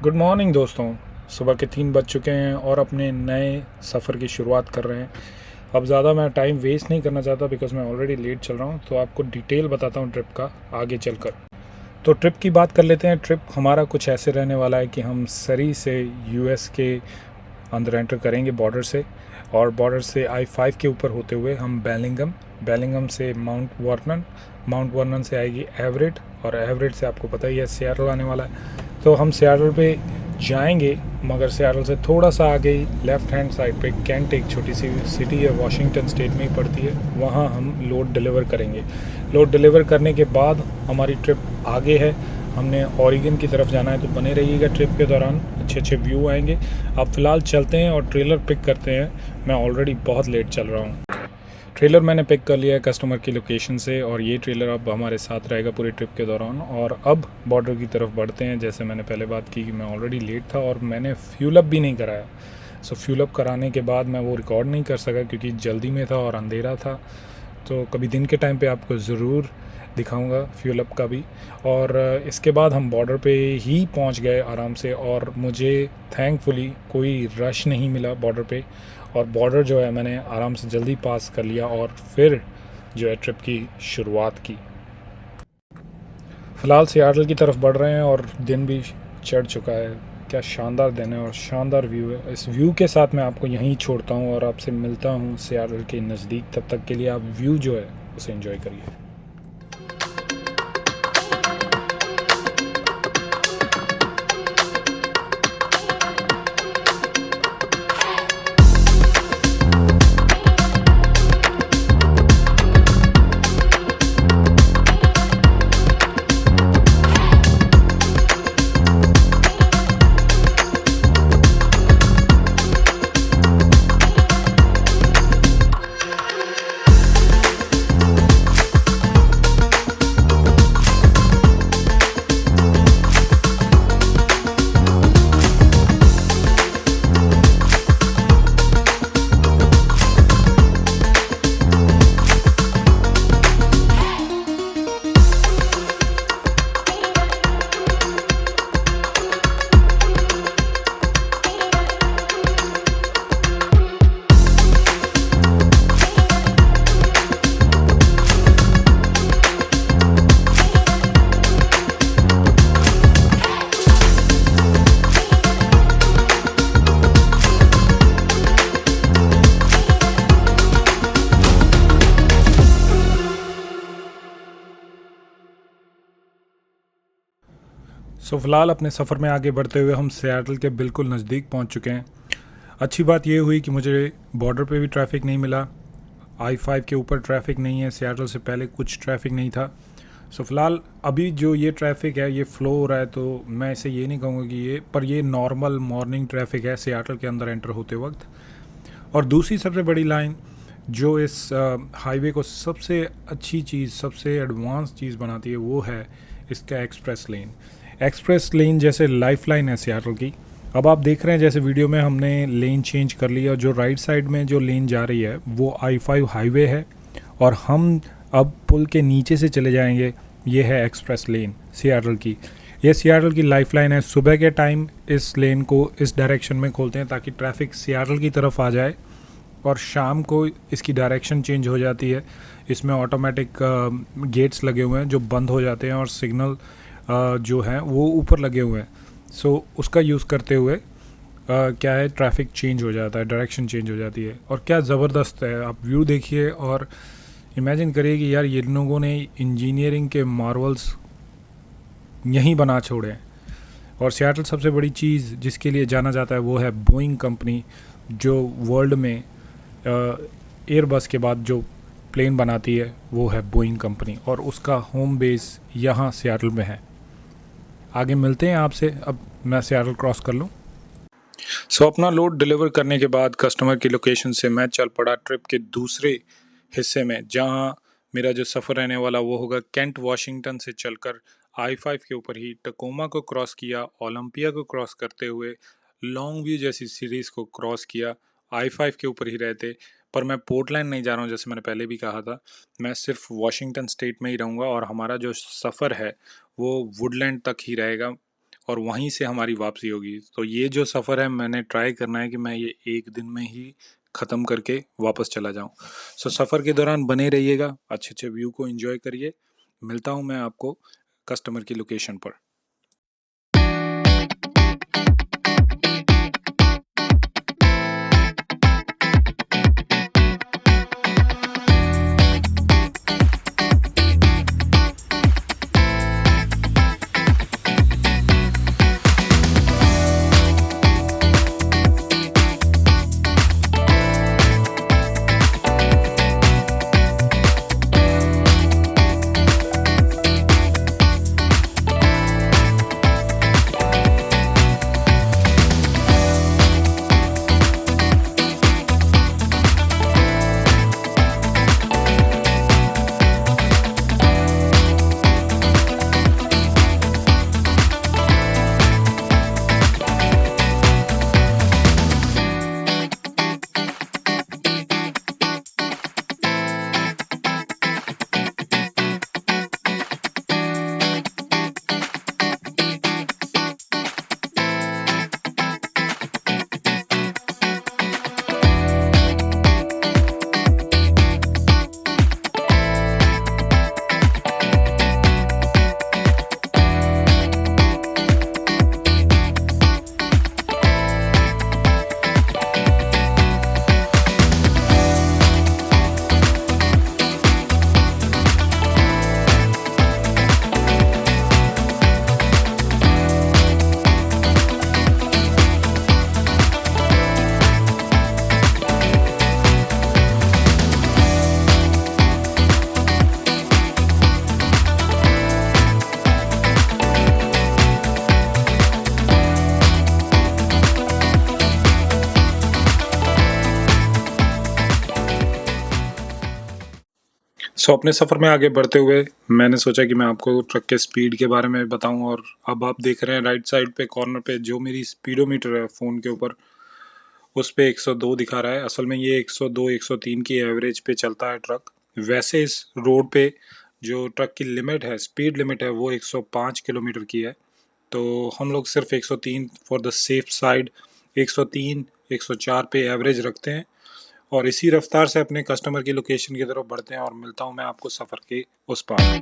Good morning दोस्तों। सुबह के 3 बज चुके हैं और अपने नए सफ़र की शुरुआत कर रहे हैं। अब ज़्यादा मैं टाइम वेस्ट नहीं करना चाहता बिकॉज़ मैं ऑलरेडी लेट चल रहा हूँ, तो आपको डिटेल बताता हूँ ट्रिप का आगे चलकर। तो ट्रिप की बात कर लेते हैं। ट्रिप हमारा कुछ ऐसे रहने वाला है कि हम सरी से यूएस के अंदर एंटर करेंगे बॉर्डर से, और बॉर्डर से I-5 के ऊपर होते हुए हम बेलिंगम से माउंट वर्नन से आएगी एवरेट, और एवरेट से आपको पता ही है सियाटल आने वाला है। तो हम सियाटल पे जाएंगे, मगर सियाटल से थोड़ा सा आगे ही लेफ़्ट हैंड साइड पे कैंट एक छोटी सी सिटी है, वाशिंगटन स्टेट में ही पड़ती है, वहाँ हम लोड डिलीवर करेंगे। लोड डिलीवर करने के बाद हमारी ट्रिप आगे है, हमने ओरिगन की तरफ जाना है। तो बने रहिएगा ट्रिप के दौरान, अच्छे अच्छे व्यू आएंगे। अब फ़िलहाल चलते हैं और ट्रेलर पिक करते हैं। मैं ऑलरेडी बहुत लेट चल रहा हूँ। ट्रेलर मैंने पिक कर लिया है कस्टमर की लोकेशन से, और ये ट्रेलर अब हमारे साथ रहेगा पूरी ट्रिप के दौरान। और अब बॉर्डर की तरफ बढ़ते हैं। जैसे मैंने पहले बात की कि मैं ऑलरेडी लेट था और मैंने फ्यूल अप भी नहीं कराया। सो फ्यूल अप कराने के बाद मैं वो रिकॉर्ड नहीं कर सका क्योंकि जल्दी में था और अंधेरा था। तो कभी दिन के टाइम पे आपको ज़रूर दिखाऊंगा फ्यूल अप का भी। और इसके बाद हम बॉर्डर पे ही पहुंच गए आराम से, और मुझे थैंकफुली कोई रश नहीं मिला बॉर्डर पे, और बॉर्डर जो है मैंने आराम से जल्दी पास कर लिया और फिर जो है ट्रिप की शुरुआत की। फ़िलहाल सियाटल की तरफ बढ़ रहे हैं और दिन भी चढ़ चुका है। क्या शानदार दिन है और शानदार व्यू है। इस व्यू के साथ मैं आपको यहीं छोड़ता हूँ और आपसे मिलता हूँ सियाटल के नज़दीक। तब तक के लिए आप व्यू जो है उसे एंजॉय करिए। सो फ़िलहाल अपने सफ़र में आगे बढ़ते हुए हम सियाटल के बिल्कुल नज़दीक पहुंच चुके हैं। अच्छी बात यह हुई कि मुझे बॉर्डर पे भी ट्रैफिक नहीं मिला, I-5 के ऊपर ट्रैफिक नहीं है, सियाटल से पहले कुछ ट्रैफिक नहीं था। सो फ़िलहाल अभी जो ये ट्रैफिक है ये फ़्लो हो रहा है, तो मैं इसे ये नहीं कहूँगा कि ये नॉर्मल मॉर्निंग ट्रैफिक है सियाटल के अंदर एंटर होते वक्त। और दूसरी सबसे बड़ी लाइन जो इस हाईवे को सबसे अच्छी चीज़, सबसे एडवांस चीज़ बनाती है, वो है इसका एक्सप्रेस लेन जैसे लाइफ लाइन है सियाटल की। अब आप देख रहे हैं जैसे वीडियो में हमने लेन चेंज कर लिया, जो राइट साइड में जो लेन जा रही है वो I-5 हाईवे है, और हम अब पुल के नीचे से चले जाएंगे। ये है एक्सप्रेस लेन सियाटल की। ये सियाटल की लाइफ लाइन है। सुबह के टाइम इस लेन को इस डायरेक्शन में खोलते हैं ताकि ट्रैफिक सियाटल की तरफ आ जाए, और शाम को इसकी डायरेक्शन चेंज हो जाती है। इसमें ऑटोमेटिक गेट्स लगे हुए हैं जो बंद हो जाते हैं, और सिग्नल जो हैं वो ऊपर लगे हुए हैं। सो उसका यूज़ करते हुए क्या है, ट्रैफिक चेंज हो जाता है, डायरेक्शन चेंज हो जाती है। और क्या ज़बरदस्त है, आप व्यू देखिए और इमेजिन करिए कि यार ये लोगों ने इंजीनियरिंग के मार्वल्स यहीं बना छोड़े हैं। और सियाटल सबसे बड़ी चीज़ जिसके लिए जाना जाता है वो है बोइंग कंपनी, जो वर्ल्ड में एयरबस के बाद जो प्लेन बनाती है वो है बोइंग कंपनी, और उसका होम बेस यहाँ सियाटल में है। आगे मिलते हैं आपसे, अब मैं सियाटल क्रॉस कर लूँ। सो अपना लोड डिलीवर करने के बाद कस्टमर की लोकेशन से मैं चल पड़ा ट्रिप के दूसरे हिस्से में, जहाँ मेरा जो सफ़र रहने वाला वो होगा कैंट वाशिंगटन से चलकर I-5 के ऊपर ही टकोमा को क्रॉस किया, ओलंपिया को क्रॉस करते हुए लॉन्ग व्यू जैसी सीरीज़ को क्रॉस किया, I-5 के ऊपर ही रहते। पर मैं पोर्टलैंड नहीं जा रहा हूँ, जैसे मैंने पहले भी कहा था। मैं सिर्फ वाशिंगटन स्टेट में ही रहूँगा, और हमारा जो सफ़र है वो वुडलैंड तक ही रहेगा। और वहीं से हमारी वापसी होगी। तो ये जो सफ़र है मैंने ट्राई करना है कि मैं ये एक दिन में ही ख़त्म करके वापस चला जाऊँ। सो सफ़र के दौरान बने रहिएगा, अच्छे अच्छे व्यू को एंजॉय करिए। मिलता हूँ मैं आपको कस्टमर की लोकेशन पर। अपने सफ़र में आगे बढ़ते हुए मैंने सोचा कि मैं आपको ट्रक के स्पीड के बारे में बताऊं। और अब आप देख रहे हैं राइट साइड पे कॉर्नर पे जो मेरी स्पीडोमीटर है फ़ोन के ऊपर, उस पे 102 दिखा रहा है। असल में ये 102 103 की एवरेज पे चलता है ट्रक। वैसे इस रोड पे जो ट्रक की लिमिट है, स्पीड लिमिट है, वो 105 किलोमीटर की है। तो हम लोग सिर्फ 103 फॉर द सेफ साइड 103 104 पे एवरेज रखते हैं और इसी रफ्तार से अपने कस्टमर की लोकेशन की तरफ बढ़ते हैं। और मिलता हूँ मैं आपको सफ़र के उस पार।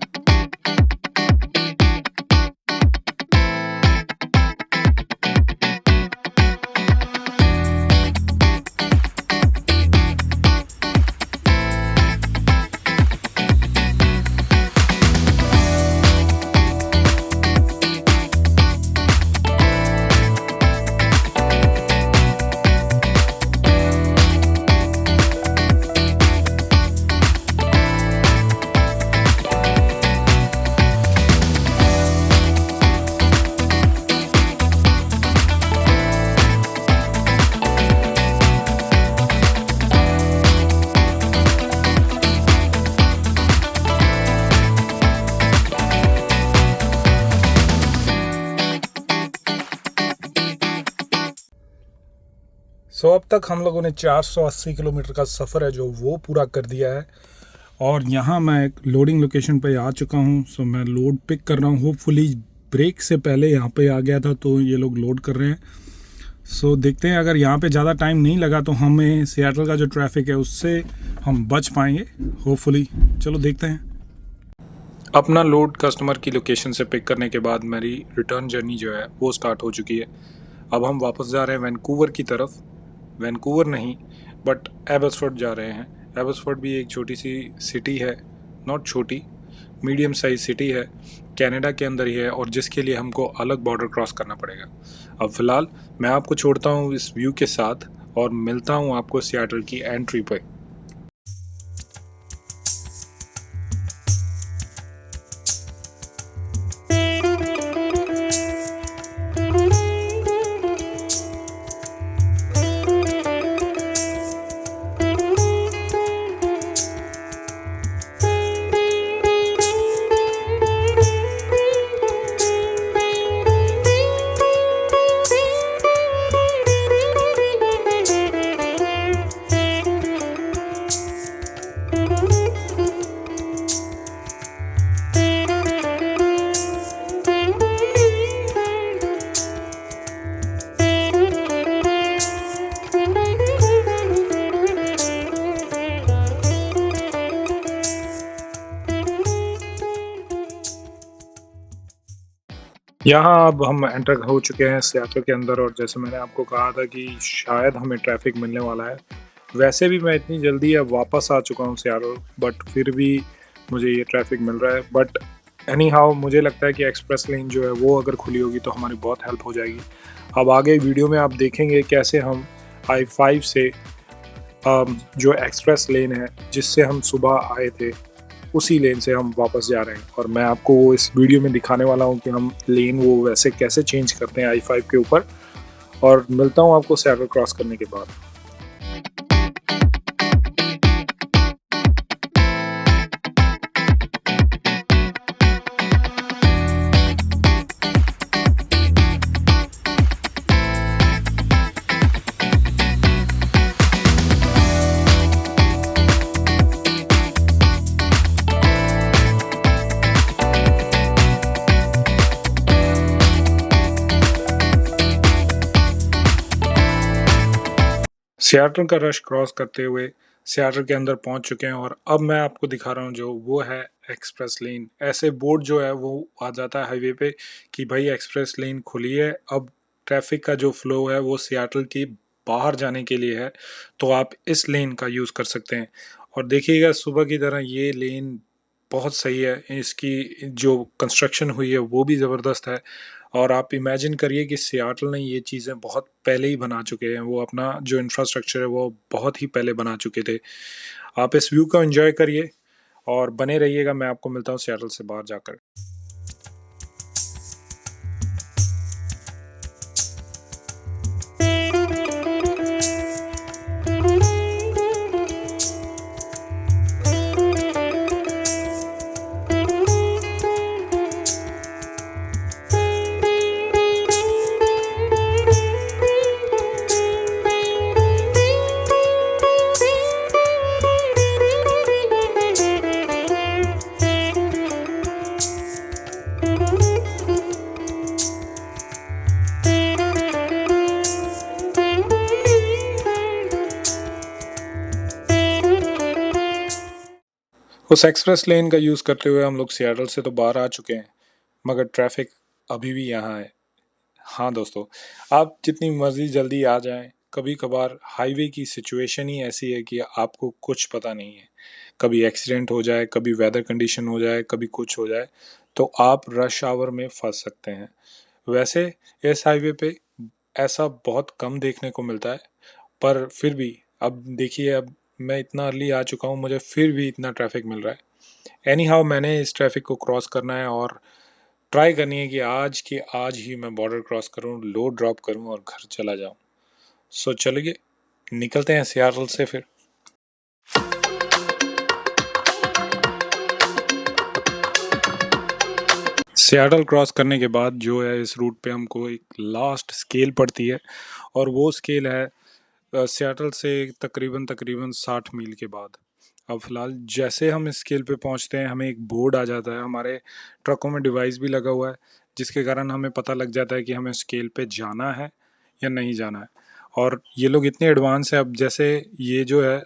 अब तक हम लोगों ने 480 किलोमीटर का सफ़र है जो वो पूरा कर दिया है। और यहाँ मैं एक लोडिंग लोकेशन पे आ चुका हूँ। मैं लोड पिक कर रहा हूँ। होपफुली ब्रेक से पहले यहाँ पे आ गया था तो ये लोग लोड कर रहे हैं। देखते हैं अगर यहाँ पे ज़्यादा टाइम नहीं लगा तो हमें सियाटल का जो ट्रैफिक है उससे हम बच पाएंगे होपफुली। चलो देखते हैं। अपना लोड कस्टमर की लोकेशन से पिक करने के बाद मेरी रिटर्न जर्नी जो है वो स्टार्ट हो चुकी है। अब हम वापस जा रहे हैं वैंकूवर की तरफ। वैंकूवर नहीं बट एबसफोर्ड जा रहे हैं। एबसफोर्ड भी एक छोटी सी सिटी है, नॉट छोटी, मीडियम साइज सिटी है, कनाडा के अंदर ही है और जिसके लिए हमको अलग बॉर्डर क्रॉस करना पड़ेगा। अब फ़िलहाल मैं आपको छोड़ता हूँ इस व्यू के साथ और मिलता हूँ आपको सियाटल की एंट्री पे। यहाँ अब हम एंटर हो चुके हैं सियाटल के अंदर, और जैसे मैंने आपको कहा था कि शायद हमें ट्रैफिक मिलने वाला है। वैसे भी मैं इतनी जल्दी अब वापस आ चुका हूँ सियाटल, बट फिर भी मुझे ये ट्रैफिक मिल रहा है। बट एनी हाउ मुझे लगता है कि एक्सप्रेस लेन जो है वो अगर खुली होगी तो हमारी बहुत हेल्प हो जाएगी। अब आगे वीडियो में आप देखेंगे कैसे हम I-5 से जो एक्सप्रेस लेन है जिससे हम सुबह आए थे उसी लेन से हम वापस जा रहे हैं, और मैं आपको वो इस वीडियो में दिखाने वाला हूँ कि हम लेन वो वैसे कैसे चेंज करते हैं I-5 के ऊपर। और मिलता हूँ आपको सियाटल क्रॉस करने के बाद। सियाटल का रश क्रॉस करते हुए सियाटल के अंदर पहुंच चुके हैं, और अब मैं आपको दिखा रहा हूं जो वो है एक्सप्रेस लेन। ऐसे बोर्ड जो है वो आ जाता है हाईवे पे कि भाई एक्सप्रेस लेन खुली है। अब ट्रैफिक का जो फ्लो है वो सियाटल की बाहर जाने के लिए है, तो आप इस लेन का यूज़ कर सकते हैं। और देखिएगा सुबह की तरह ये लेन बहुत सही है, इसकी जो कंस्ट्रक्शन हुई है वो भी ज़बरदस्त है। और आप इमेजिन करिए कि सियाटल ने ये चीज़ें बहुत पहले ही बना चुके हैं, वो अपना जो इंफ्रास्ट्रक्चर है वो बहुत ही पहले बना चुके थे। आप इस व्यू को एंजॉय करिए और बने रहिएगा। मैं आपको मिलता हूँ सियाटल से बाहर जाकर। उस एक्सप्रेस लेन का यूज़ करते हुए हम लोग सियाटल से तो बाहर आ चुके हैं, मगर ट्रैफिक अभी भी यहाँ है। हाँ दोस्तों, आप जितनी मर्ज़ी जल्दी आ जाएं, कभी कभार हाईवे की सिचुएशन ही ऐसी है कि आपको कुछ पता नहीं है। कभी एक्सीडेंट हो जाए, कभी वेदर कंडीशन हो जाए, कभी कुछ हो जाए, तो आप रश आवर में फंस सकते हैं। वैसे इस हाईवे पे ऐसा बहुत कम देखने को मिलता है, पर फिर भी अब देखिए, अब मैं इतना अर्ली आ चुका हूँ, मुझे फिर भी इतना ट्रैफिक मिल रहा है। एनी हाउ मैंने इस ट्रैफिक को क्रॉस करना है और ट्राई करनी है कि आज के आज ही मैं बॉर्डर क्रॉस करूं, लोड ड्रॉप करूं और घर चला जाऊं। सो चलिए निकलते हैं सियाटल से फिर। सियाटल क्रॉस करने के बाद जो है इस रूट पे हमको एक लास्ट स्केल पड़ती है, और वो स्केल है सियाटल से तकरीबन तकरीबन 60 मील के बाद। अब फ़िलहाल जैसे हम इस स्केल पे पहुंचते हैं हमें एक बोर्ड आ जाता है, हमारे ट्रकों में डिवाइस भी लगा हुआ है जिसके कारण हमें पता लग जाता है कि हमें स्केल पे जाना है या नहीं जाना है। और ये लोग इतने एडवांस है, अब जैसे ये जो है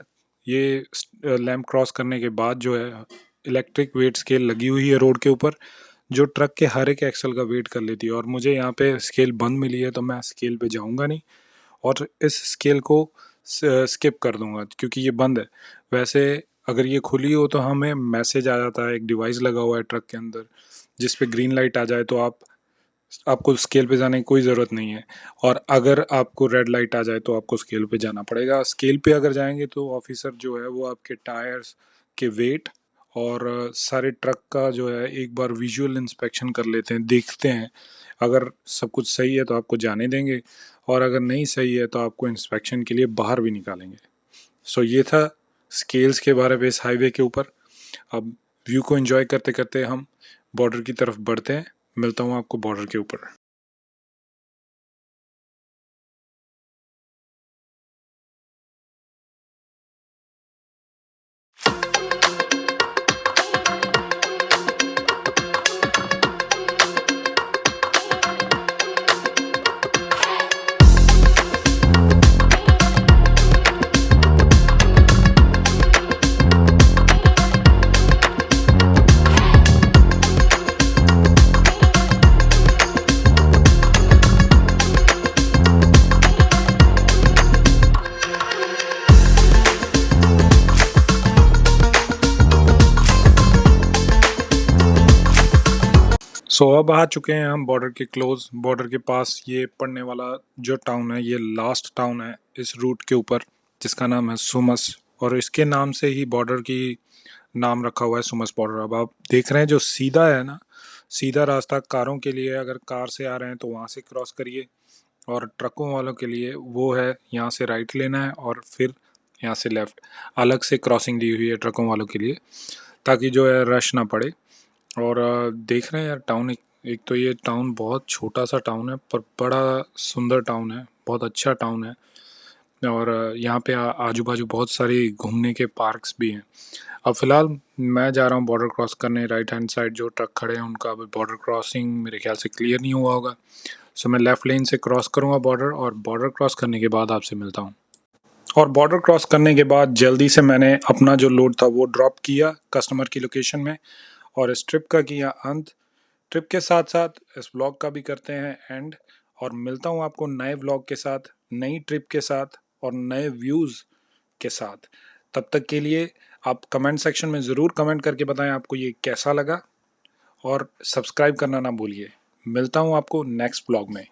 ये लैम्प क्रॉस करने के बाद जो है इलेक्ट्रिक वेट स्केल लगी हुई है रोड के ऊपर, जो ट्रक के हर एक एक्सल का वेट कर लेती है। और मुझे यहाँ पे स्केल बंद मिली है तो मैं स्केल पे जाऊँगा नहीं और इस स्केल को स्किप कर दूंगा क्योंकि ये बंद है। वैसे अगर ये खुली हो तो हमें मैसेज आ जाता है, एक डिवाइस लगा हुआ है ट्रक के अंदर जिस पे ग्रीन लाइट आ जाए तो आपको स्केल पे जाने की कोई ज़रूरत नहीं है, और अगर आपको रेड लाइट आ जाए तो आपको स्केल पे जाना पड़ेगा। स्केल पे अगर जाएंगे तो ऑफिसर जो है वो आपके टायर्स के वेट और सारे ट्रक का जो है एक बार विजुअल इंस्पेक्शन कर लेते हैं, देखते हैं। अगर सब कुछ सही है तो आपको जाने देंगे, और अगर नहीं सही है तो आपको इंस्पेक्शन के लिए बाहर भी निकालेंगे। सो ये था स्केल्स के बारे में इस हाईवे के ऊपर। अब व्यू को एंजॉय करते करते हम बॉर्डर की तरफ बढ़ते हैं। मिलता हूँ आपको बॉर्डर के ऊपर। सो अब आ चुके हैं हम बॉर्डर के क्लोज, बॉर्डर के पास। ये पड़ने वाला जो टाउन है ये लास्ट टाउन है इस रूट के ऊपर, जिसका नाम है सुमस, और इसके नाम से ही बॉर्डर की नाम रखा हुआ है सुमस बॉर्डर। अब आप देख रहे हैं जो सीधा है ना, सीधा रास्ता कारों के लिए, अगर कार से आ रहे हैं तो वहाँ से क्रॉस करिए, और ट्रकों वालों के लिए वो है यहाँ से राइट लेना है और फिर यहाँ से लेफ़्ट। अलग से क्रॉसिंग दी हुई है ट्रकों वालों के लिए, ताकि जो है रश ना पड़े। और देख रहे हैं यार टाउन, एक तो ये टाउन बहुत छोटा सा टाउन है पर बड़ा सुंदर टाउन है, बहुत अच्छा टाउन है। और यहाँ पे आजू बाजू बहुत सारी घूमने के पार्क्स भी हैं। अब फ़िलहाल मैं जा रहा हूँ बॉर्डर क्रॉस करने। राइट हैंड साइड जो ट्रक खड़े हैं उनका अभी बॉर्डर क्रॉसिंग मेरे ख्याल से क्लियर नहीं हुआ होगा। सो मैं लेफ़्ट लेन से क्रॉस करूँगा बॉर्डर, और बॉर्डर क्रॉस करने के बाद आपसे मिलता हूँ। और बॉर्डर क्रॉस करने के बाद जल्दी से मैंने अपना जो लोड था वो ड्रॉप किया कस्टमर की लोकेशन में, और इस ट्रिप का किया अंत। ट्रिप के साथ साथ इस व्लॉग का भी करते हैं एंड, और मिलता हूँ आपको नए व्लॉग के साथ, नई ट्रिप के साथ और नए व्यूज़ के साथ। तब तक के लिए आप कमेंट सेक्शन में ज़रूर कमेंट करके बताएं आपको ये कैसा लगा, और सब्सक्राइब करना ना भूलिए। मिलता हूँ आपको नेक्स्ट व्लॉग में।